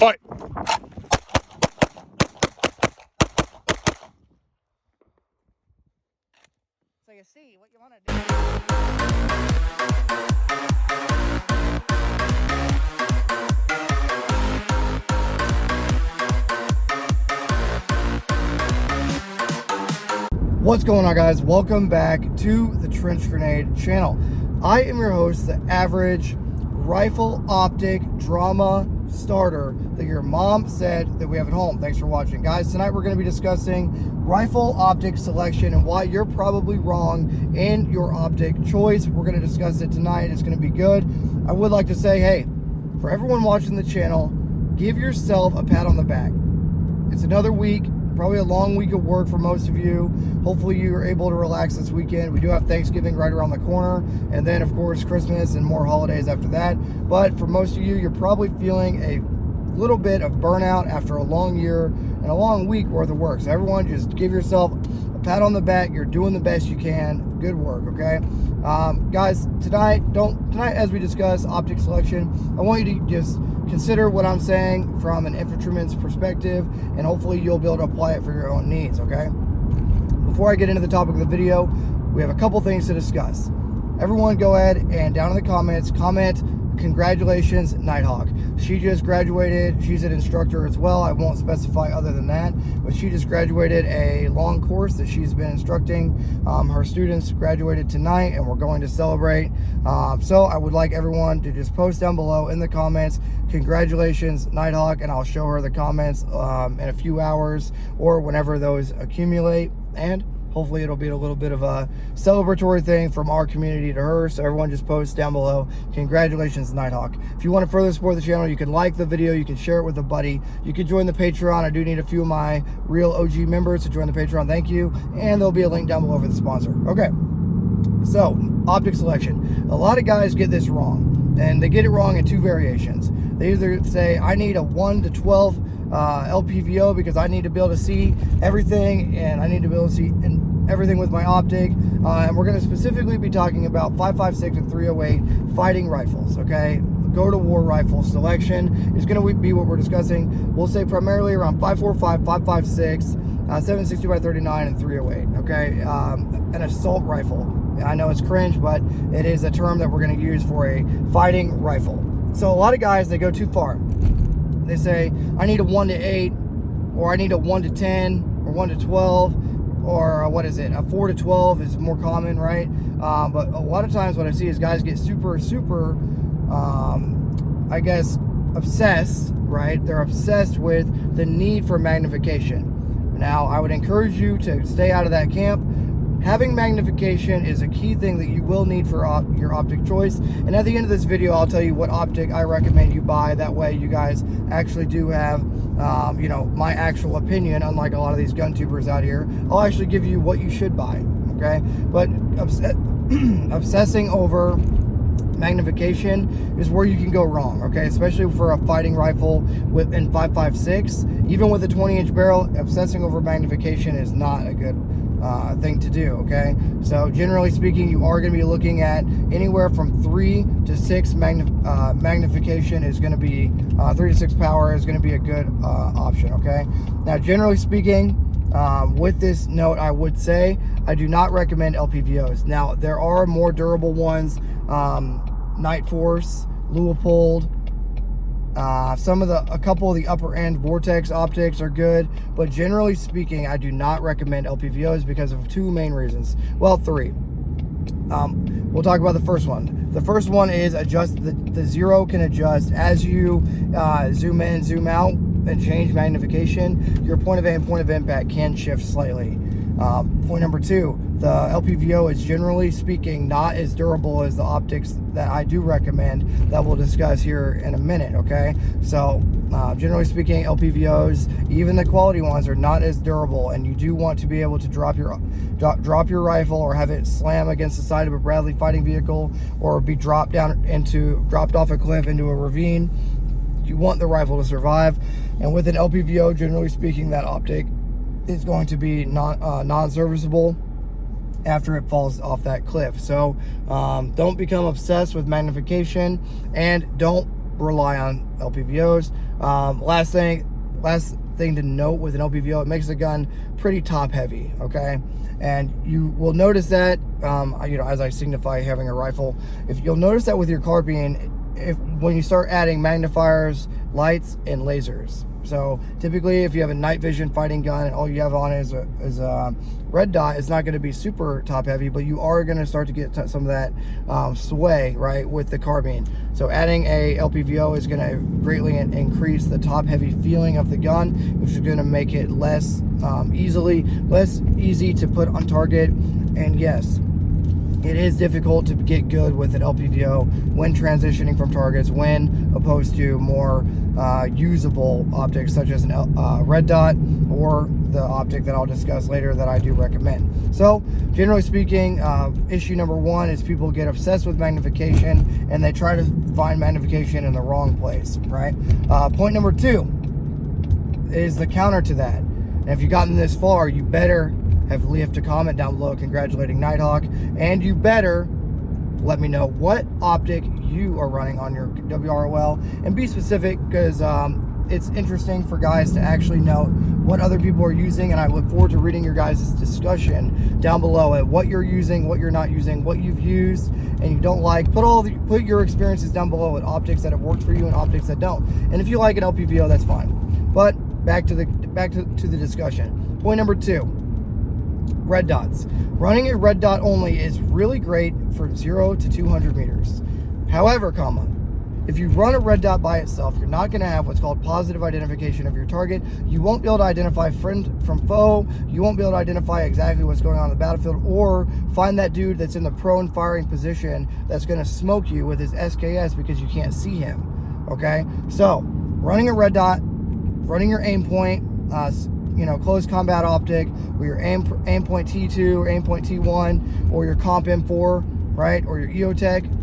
Fight! So you see what you want to do. What's going on, guys? Welcome back to the Trench Grenade channel. I am your host, the average rifle optic drama starter that your mom said that we have at home. Thanks for watching, guys. Tonight we're going to be discussing rifle optic selection and why you're probably wrong in your optic choice. We're going to discuss it tonight. It's going to be good. I would like to say, hey, for everyone watching the channel, give yourself a pat on the back. It's another week, probably a long week of work for most of you. Hopefully you are able to relax this weekend. We do have Thanksgiving right around the corner, and then of course Christmas and more holidays after that. But for most of you, you're probably feeling a little bit of burnout after a long year and a long week worth of work. So everyone, just give yourself a pat on the back. You're doing the best you can. Good work, okay? Guys, tonight as we discuss optic selection, I want you to just consider what I'm saying from an infantryman's perspective, and hopefully you'll be able to apply it for your own needs, okay? Before I get into the topic of the video, we have a couple things to discuss. Everyone go ahead and down in the comments, comment, congratulations, Nighthawk. She just graduated. She's an instructor as well. I won't specify other than that, but she just graduated a long course that she's been instructing. Her students graduated tonight, and we're going to celebrate. So I would like everyone to just post down below in the comments, congratulations, Nighthawk, and I'll show her the comments in a few hours or whenever those accumulate, and hopefully it'll be a little bit of a celebratory thing from our community to her. So everyone just post down below, congratulations, Nighthawk. If you want to further support the channel, you can like the video, you can share it with a buddy, you can join the Patreon. I do need a few of my real OG members to join the Patreon, thank you. And there'll be a link down below for the sponsor. Okay, so optic selection. A lot of guys get this wrong, and they get it wrong in two variations. They either say, I need a 1 to 12 LPVO because I need to be able to see everything, and I need to be able to see everything with my optic. And we're going to specifically be talking about 5.56 and 308 fighting rifles, okay? Go to war rifle selection is going to be what we're discussing. We'll say primarily around 5.45, 5.56, 7.62 by 39, and 308, okay? An assault rifle. I know it's cringe, but it is a term that we're going to use for a fighting rifle. So a lot of guys, they go too far. They say, I need a 1 to 8, or I need a 1 to 10, or 1 to 12, or what is it? A 4 to 12 is more common, right? But a lot of times what I see is guys get super, I guess, obsessed, right? They're obsessed with the need for magnification. Now, I would encourage you to stay out of that camp. Having magnification is a key thing that you will need for your optic choice. And at the end of this video, I'll tell you what optic I recommend you buy. That way you guys actually do have, you know, my actual opinion, unlike a lot of these gun tubers out here. I'll actually give you what you should buy, okay? But obsessing over magnification is where you can go wrong, okay? Especially for a fighting rifle in 5.56. Even with a 20-inch barrel, obsessing over magnification is not a good thing to do, okay? So generally speaking, you are going to be looking at anywhere from 3 to 6 magnification is going to be 3 to 6 power is going to be a good option, okay? Now, generally speaking, with this note, I would say I do not recommend LPVOs. Now, there are more durable ones, Night Force, Leupold. A couple of the upper end Vortex optics are good, but generally speaking, I do not recommend LPVOs because of two main reasons. Well, three. We'll talk about the first one. The first one is the zero can adjust as you zoom in, zoom out, and change magnification. Your point of aim, point of impact can shift slightly. Point number two, the LPVO is generally speaking not as durable as the optics that I do recommend that we'll discuss here in a minute, okay? So generally speaking, LPVOs, even the quality ones, are not as durable, and you do want to be able to drop your rifle or have it slam against the side of a Bradley fighting vehicle or be dropped off a cliff into a ravine. You want the rifle to survive, and with an LPVO, generally speaking, that optic is going to be non-serviceable after it falls off that cliff. So don't become obsessed with magnification, and don't rely on LPVOs. Last thing to note with an LPVO, it makes the gun pretty top heavy, okay? And you will notice that, as I signify having a rifle, if you'll notice that with your carbine, when you start adding magnifiers, lights, and lasers. So typically, if you have a night vision fighting gun and all you have on is a red dot, it's not going to be super top heavy, but you are going to start to get some of that sway, right, with the carbine. So adding a LPVO is going to greatly increase the top heavy feeling of the gun, which is going to make it less easy to put on target. And yes, it is difficult to get good with an LPVO when transitioning from targets, when opposed to more usable optics such as a red dot or the optic that I'll discuss later that I do recommend. So generally speaking, issue number one is people get obsessed with magnification and they try to find magnification in the wrong place, right? Point number two is the counter to that. And if you've gotten this far, you better have left a comment down below congratulating Nighthawk, and you better let me know what optic you are running on your WROL, and be specific, because it's interesting for guys to actually know what other people are using, and I look forward to reading your guys' discussion down below at what you're using, what you're not using, what you've used and you don't like. Put your experiences down below with optics that have worked for you and optics that don't. And if you like an LPVO, that's fine. But back to the discussion. Point number two, red dots. Running a red dot only is really great for 0 to 200 meters. However, if you run a red dot by itself, you're not going to have what's called positive identification of your target. You won't be able to identify friend from foe. You won't be able to identify exactly what's going on the battlefield, or find that dude that's in the prone firing position that's going to smoke you with his SKS because you can't see him. Okay, so running a red dot, running your aim point, close combat optic, or your aim point T2 or aim point T1 or your comp M4, right, or your EOTech,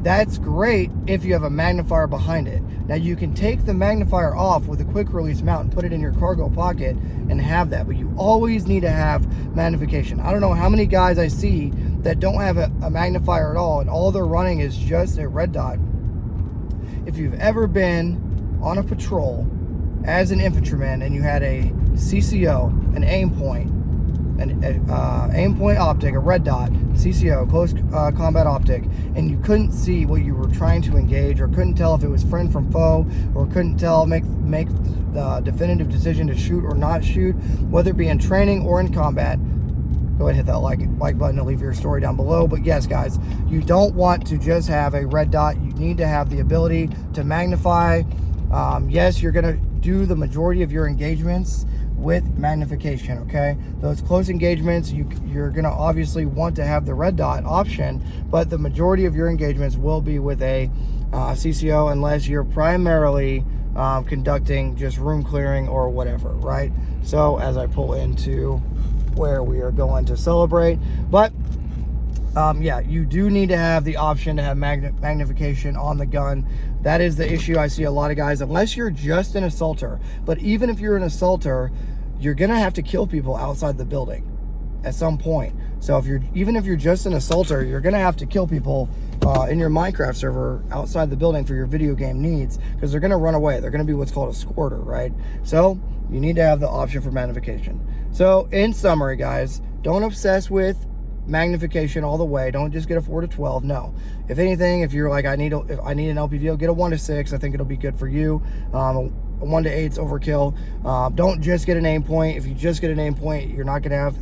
that's great if you have a magnifier behind it. Now you can take the magnifier off with a quick release mount and put it in your cargo pocket and have that, but you always need to have magnification. I don't know how many guys I see that don't have a magnifier at all, and all they're running is just a red dot. If you've ever been on a patrol as an infantryman and you had a CCO, an aim point, an aim point optic, a red dot, CCO, close combat optic, and you couldn't see what you were trying to engage, or couldn't tell if it was friend from foe, or couldn't tell, make the definitive decision to shoot or not shoot, whether it be in training or in combat, go ahead and hit that like button to leave your story down below. But yes, guys, you don't want to just have a red dot. You need to have the ability to magnify. Yes, you're going to do the majority of your engagements with magnification, okay? Those close engagements, you're going to obviously want to have the red dot option, but the majority of your engagements will be with a CCO, unless you're primarily conducting just room clearing or whatever, right? So as I pull into where we are going to celebrate, but yeah, you do need to have the option to have magnification on the gun. That is the issue I see a lot of guys, unless you're just an assaulter. But even if you're an assaulter, you're gonna have to kill people outside the building at some point. So even if you're just an assaulter, you're gonna have to kill people in your Minecraft server outside the building for your video game needs, because they're gonna run away. They're gonna be what's called a squirter, right? So you need to have the option for magnification. So in summary, guys, don't obsess with magnification all the way. Don't just get a 4 to 12. No, if anything, if you're like, I need an LPVO, get a 1 to 6. I think it'll be good for you. A 1 to 8's overkill. Don't just get an aim point. If you just get an aim point, you're not gonna have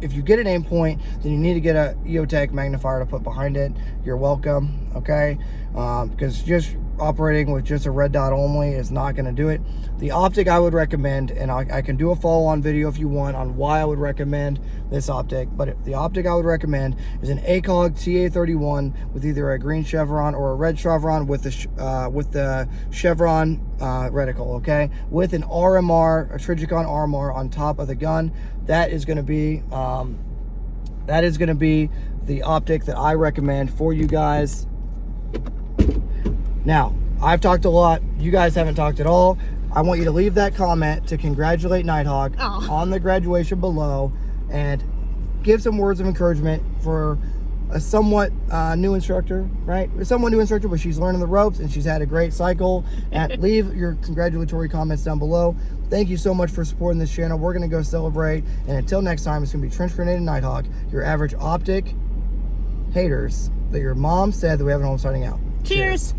if you get an aim point, then you need to get a EOTech magnifier to put behind it. You're welcome, okay? Because just operating with just a red dot only is not going to do it. The optic I would recommend, and I can do a follow-on video if you want on why I would recommend this optic, but the optic I would recommend is an ACOG TA31 with either a green chevron or a red chevron with the chevron reticle, okay, with an RMR, a Trigicon RMR on top of the gun. That is going to be the optic that I recommend for you guys. Now, I've talked a lot. You guys haven't talked at all. I want you to leave that comment to congratulate Nighthawk on the graduation below, and give some words of encouragement for a somewhat new instructor, right? A somewhat new instructor, but she's learning the ropes and she's had a great cycle. And leave your congratulatory comments down below. Thank you so much for supporting this channel. We're going to go celebrate. And until next time, it's going to be Trench Grenade and Nighthawk, your average optic haters that your mom said that we have at home, signing out. Cheers.